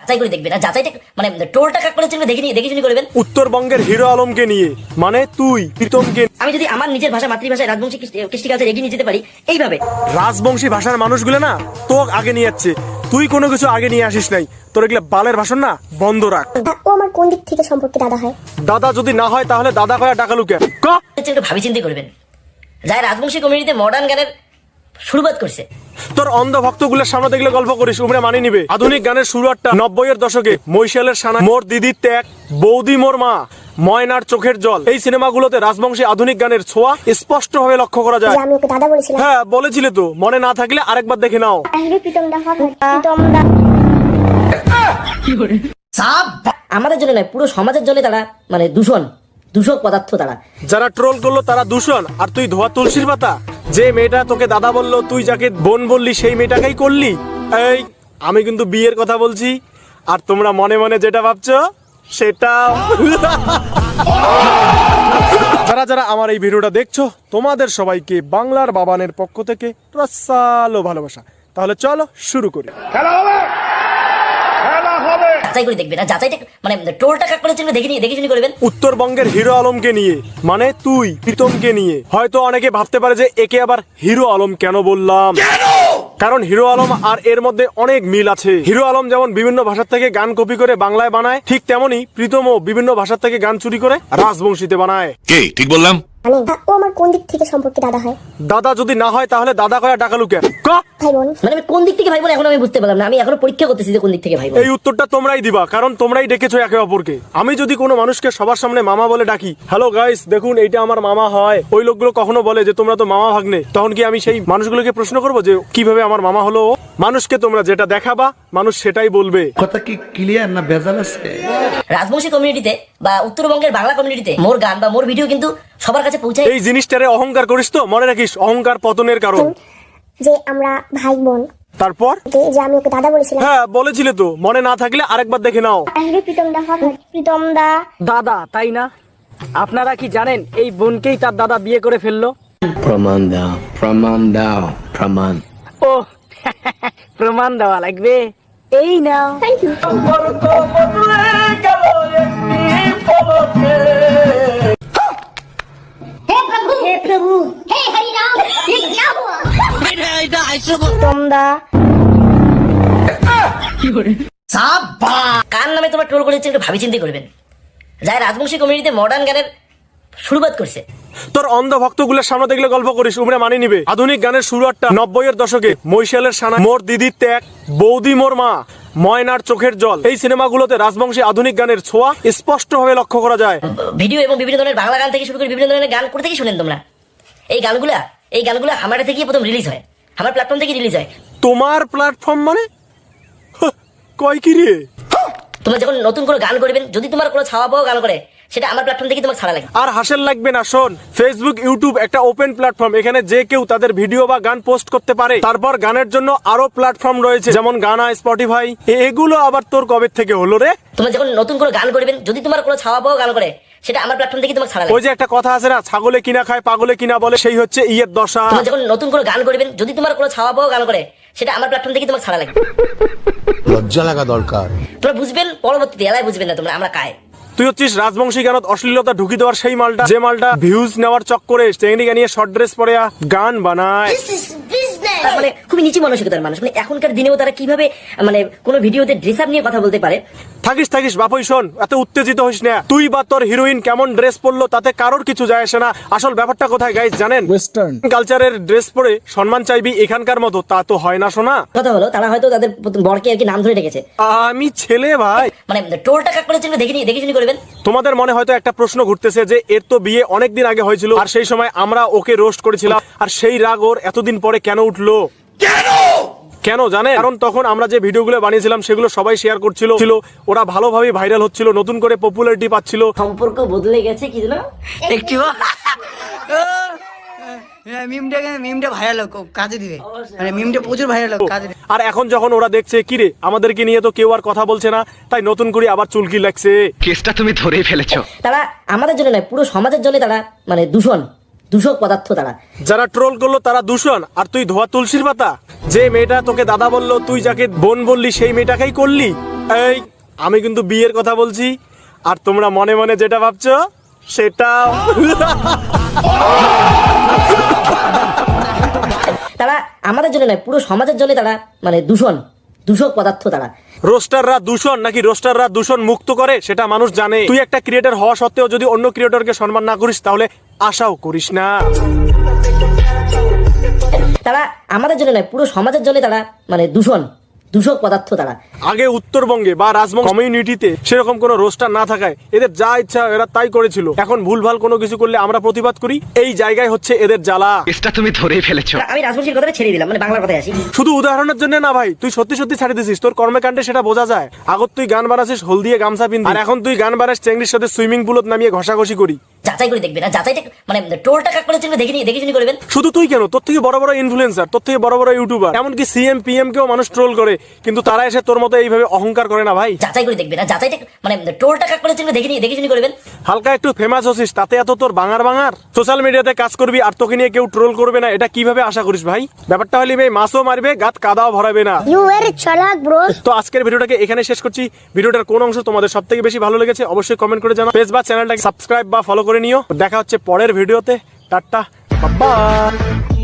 যাচাই করে দেখবেন, আর যাচাইটা মানে টোলটা কাক করে দেখে নিয়ে দেখে শুনে করবেন। উত্তরবঙ্গের হিরো আলমকে নিয়ে, মানে তুই প্রীতমকে। আমি যদি আমার নিজের ভাষা মাতৃভাষায় রাজবংশী কৃষ্টি কালচার এগিয়ে নিয়ে যেতে পারি এইভাবে, রাজবংশী ভাষার মানুষগুলো না তো আগে নিয়ে যাচ্ছে, তুই কোনো কিছু আগে নিয়ে আসিস নাই। তোর এগুলো বালের ভাষণ না, বন্ধ রাখ। ও আমার কোন দিক থেকে সম্পর্কে দাদা হয়? দাদা যদি না হয় তাহলে দাদা কয়া ডাকালু কে ক। একটু ভাবি চিন্তা করবেন। যারা রাজবংশী কমিউনিটিতে মডার্ন গানের শুরুবাত করছে, তোর অন্ধ ভক্তগুলোর সামনে দেখলে গল্প করিস, উমরে মানি নিবে। আধুনিক গানের শুরুটা 90-এর দশকে মৈশালের সানা, মোর দিদির ত্যাগ, বৌদি মোর মা, ময়নার চোখের জল, এই সিনেমাগুলোতে রাজবংশী আধুনিক গানের ছোঁয়া স্পষ্ট ভাবে লক্ষ্য করা যায়। যে আমি ওকে দাদা বলেছিলাম। হ্যাঁ বলেছিলে তো, মনে না থাকলে আরেকবার দেখে নাও। আমাদের জন্য নয় পুরো সমাজের জন্য তারা মানে দূষক পদার্থ তারা। যারা ট্রোল করলো তারা দূষণ, আর তুই ধোয়া তুলসীর পাতা। যে মেয়েটা তোকে দাদা বললো, তুই যাকে বোন বললি সেই মেয়েটাকেই করলি। এই আমি কিন্তু বিয়ের কথা বলছি, আর তোমরা মনে মনে যেটা ভাবছো সেটা। যারা যারা আমার এই ভিডিওটা দেখছো, তোমাদের সবাইকে বাংলার বাবানের পক্ষ থেকে রসালো ভালোবাসা। তাহলে চলো শুরু করি। যাচাই করে দেখবেন, আর যাচাইটা মানে টোলটা কাক করে দেখে শুনে করবেন। উত্তরবঙ্গের হিরো আলমকে নিয়ে, মানে তুই প্রীতমকে নিয়ে। হয়তো অনেকে ভাবতে পারে যে একে আবার হিরো আলম কেন বললাম, কারণ হিরো আলম আর এর মধ্যে অনেক মিল আছে। হিরো আলম যেমন বিভিন্ন ভাষার থেকে গান কপি করে বাংলায় বানায়, ঠিক তেমনি প্রীতমও বিভিন্ন ভাষার থেকে গান চুরি করে রাজবংশীতে বানায়। কে ঠিক বললাম? ও আমার কোন দিক থেকে সম্পর্কে দাদা হয়? দাদা যদি না হয় তাহলে দাদা কয়া ডাকালু কে ক। ভাই বোন। মানে আমি কোন দিক থেকে ভাই বোন এখন আমি বুঝতে পারলাম না, আমি এখনো পরীক্ষা করতেছি যে কোন দিক থেকে ভাই বোন। এই উত্তরটা তোমরাই দিবা, কারণ তোমরাই ডেকেছো একে অপরকে। আমি যদি কোনো মানুষকে সবার সামনে মামা বলে ডাকি, হ্যালো গাইস দেখুন এইটা আমার মামা হয়, ওই লোকগুলো কখনো বলে যে তোমরা তো মামা ভাগ্নে, তখন কি আমি সেই মানুষগুলোকে প্রশ্ন করবো যে কিভাবে আমার মামা হলো? মানুষকে তোমরা যেটা দেখাবা মানুষ সেটাই বলবে। কথা কি ক্লিয়ার না ভেজাল আছে? রাজবংশী কমিউনিটিতে বা উত্তরবঙ্গের বাংলা কমিউনিটিতে মোর গান বা মোর ভিডিও কিন্তু সবার কাছে পৌঁছায়। এই জিনিসটারে অহংকার করিস তো, মনে রাখিস অহংকার পতনের কারণ। যে আমরা ভাই বোন। তারপর যে আমি ওকে দাদা বলেছিলাম। হ্যাঁ বলেছিলে তো, মনে না থাকলে আরেকবার দেখে নাও। প্রীতম দা দাদা তাই না? আপনারা কি জানেন এই বোনকেই তার দাদা বিয়ে করে ফেললো? প্রমাণ দাও, প্রমাণ দাও, প্রমাণ। ও প্রমাণ দেওয়া লাগবে, এই নাও। हे प्रभु, हे हरि राम, ये क्या हुआ? प्रীতম দা কার নামে তোমরা ট্রোল করেছো একটু ভাবি চিন্তা করবেন। যারা রাজবংশী কমিউনিটিতে মডার্ন গানের শুরুবাত করছে, তোর অন্ধ ভক্তগুলোর সামনে দেখলে গল্প করিস, উমরে মানি নিবে। আধুনিক গানের শুরুটা 90-এর দশকে মৈশালের সানা, মোর দিদির ত্যাগ, বৌদি মোর মা, ময়নার চোখের জল, এই সিনেমাগুলোতে রাজবংশী আধুনিক গানের ছোঁয়া স্পষ্ট ভাবে লক্ষ্য করা যায়। ভিডিও এবং বিভিন্ন ধরনের বাংলা গান থেকে শুরু করে বিভিন্ন ধরনের গান করে থেকে শুনেন তোমরা। এই গানগুলা আমার থেকে প্রথম রিলিজ হয়, আমার প্ল্যাটফর্ম থেকে রিলিজ হয়। তোমার প্ল্যাটফর্ম মানে কয় কি রে? তোমরা যখন নতুন করে গান করবেন, যদি তোমার কোনো ছাওয়া পাওয়া গান করে, সেটা আমার প্ল্যাটফর্ম থেকে তোমার ছাড়া লাগে। আর হাসেল লাগবে না, শোন, ফেসবুক ইউটিউব একটা ওপেন প্ল্যাটফর্ম, এখানে যে কেউ তাদের ভিডিও বা গান পোস্ট করতে পারে। তারপর গানের জন্য আরো প্ল্যাটফর্ম রয়েছে, যেমন গানা, স্পটিফাই। এগুলো আবার তোর কবে থেকে হলো রে? তোমরা যখন নতুন করে গান করবেন, যদি তোমার কোনো ছাওয়া পাওয়া গান করে, সেটা আমার প্ল্যাটফর্ম থেকে তোমার ছাড়া ওই লাগে। যে একটা কথা আছে না, ছাগলে কিনা খায় পাগলে কিনা বলে, সেই হচ্ছে ইয়ের দশা। তোমরা যখন নতুন করে গান করবেন, যদি তোমার কোনো ছাওয়া পাওয়া গান করে, সেটা আমার প্ল্যাটফর্ম থেকে তোমার ছাড়া লাগে। লজ্জা লাগা দরকার। তোমরা বুঝবেন পরবর্তীতে, এলাই বুঝবেন না তোমরা আমরা কায়। তুই হচ্ছিস রাজবংশী গানত অশ্লীলতা ঢুকি দেওয়ার সেই মালটা, যে মালটা ভিউজ নেওয়ার চক্করে টেকনিক নিয়ে শর্ট ড্রেস পরে গান বানায়। মানে খুবই নিচু মানসিকতার মানুষ, মানে এখনকার দিনেও তারা কিভাবে মানে কোনো ভিডিওতে ড্রেস আপ নিয়ে কথা বলতে পারে। থাকিস বাপই, শোন, এত উত্তেজিত হইস না। তুই বা তোর হিরোইন কেমন ড্রেস পরলো তাতে কারোর কিছু যায় আসে না। আসল ব্যাপারটা কোথায় গাইস জানেন? ওয়েস্টার্ন কালচারের ড্রেস পরে সম্মান চাইবি এখানকার মতো, তা তো হয় না শোনা। কথা হলো তারা হয়তো তাদের বরকে আর কি নাম ধরে ডেকেছে। আমি ছেলে ভাই, মানে টোলটা কাক করে দেখে শুনে করবেন। তোমাদের মনে হয়তো একটা প্রশ্ন ঘুরতেছে যে এর তো বিয়ে অনেকদিন আগে হয়েছিল, আর সেই সময় আমরা ওকে রোস্ট করেছিলাম, আর সেই রাগ ওর এতদিন পরে কেন উঠলো? কেন জানেন? কারণ তখন আমরা যে ভিডিওগুলো বানিয়েছিলাম সেগুলো সবাই শেয়ার করছিল, ওরা ভালোভাবে ভাইরাল হচ্ছিল, নতুন করে পপুলারিটি পাচ্ছিল। সম্পর্ক বদলে গেছে কি জানো একটু মিমটা ভাইরাল কাজে দিবে, মানে মিমটা প্রচুর ভাইরাল কাজে দিবে। আর এখন যখন ওরা দেখছে কিরে আমাদেরকে নিয়ে তো কেউ আর কথা বলছে না, তাই নতুন করে আবার চুলকি লাগছে। কেসটা তুমি ধরেই ফেলেছো। তারা আমাদের জন্য নয় পুরো সমাজের জন্য তারা মানে দূষক পদার্থ তারা। যারা ট্রোল করলো তারা দূষণ, আর তুই ধোয়া তুলসীর পাতা। যে মেয়েটা তোকে দাদা বললো তুই যাকে বোন বললি সেই মেয়েটাকেই করলি? এই আমি কিন্তু বিয়ের কথা বলছি, আর তোমরা মনে মনে যেটা ভাবছো সেটাও। তারা আমাদের জন্য নয়, পুরো সমাজের জন্য তারা মানে দূষক পদার্থ তারা। রোস্টাররা দূষণ নাকি রোস্টাররা দূষণ মুক্ত করে সেটা মানুষ জানে। তুই একটা ক্রিয়েটর হওয়া সত্ত্বেও যদি অন্য ক্রিয়েটরকে সম্মান না করিস তাহলে আশাও করিস না। তারা আমাদের জন্য নয়, পুরো সমাজের জন্য তারা মানে দূষক পদার্থ তারা। আগে উত্তরবঙ্গে বা রাজবংশ কমিউনিটিতে সেরকম কোনো রোস্টার না থাকায় এদের যা ইচ্ছা এরা তাই করেছিল। এখন ভুলভাল কোনো কিছু করলে আমরা প্রতিবাদ করি, এই জায়গায় হচ্ছে এদের জ্বালা। আমি রাজবংশীর কথাটা ছেড়ে দিলাম, মানে বাংলার কথায় আসি। শুধু উদাহরণের জন্য না ভাই, তুই সত্যি সত্যি ছাড়ি দিছিস, তোর কর্মকাণ্ডে সেটা বোঝা যায়। আগত তুই গান বানাছিস হল দিয়ে গামছা পিন্দি, আর এখন তুই গান বানাস চেংড়ির সাথে সুইমিং পুলত নামিয়ে ঘষাঘষি করি। যাচাই করে দেখবে না, যাচাইটা মানে টোলটা কাক করে দেখে শুনি করবেন। শুধু তুই কেন, তোর থেকে বড় বড় ইনফ্লুয়েন্সার, তোর থেকে বড় বড় ইউটিউবার, এমনকি সিএম পিএম কেও মানুষ ট্রোল করে, কিন্তু তারা এসে তোর মতো এইভাবে অহংকার করে না ভাই। যাচাই করে দেখবে না, যাচাইটা মানে টোলটা কাক করে দেখে শুনি করবেন। হালকা একটু ফেমাস হচ্ছিস তাতে এত তোর বাঙার সোশ্যাল মিডিয়াতে কাজ করবি আর তোকে নিয়ে কেউ ট্রোল করবে না, এটা কিভাবে আশা করিস ভাই? ব্যাপারটা হলে ভাই মাছও মারবে গাত কাদাও ভরাবে না। You are চালাক ব্রো। তো আজকের ভিডিওটাকে এখানে শেষ করছি। ভিডিওটার কোন অংশ তোমাদের সবথেকে বেশি ভালো লেগেছে অবশ্যই কমেন্ট করে জানাও। পেজ বা চ্যানেলটাকে সাবস্ক্রাইব বা ফলো করে নিও। দেখা হচ্ছে পরের ভিডিওতে। Tata, bye bye.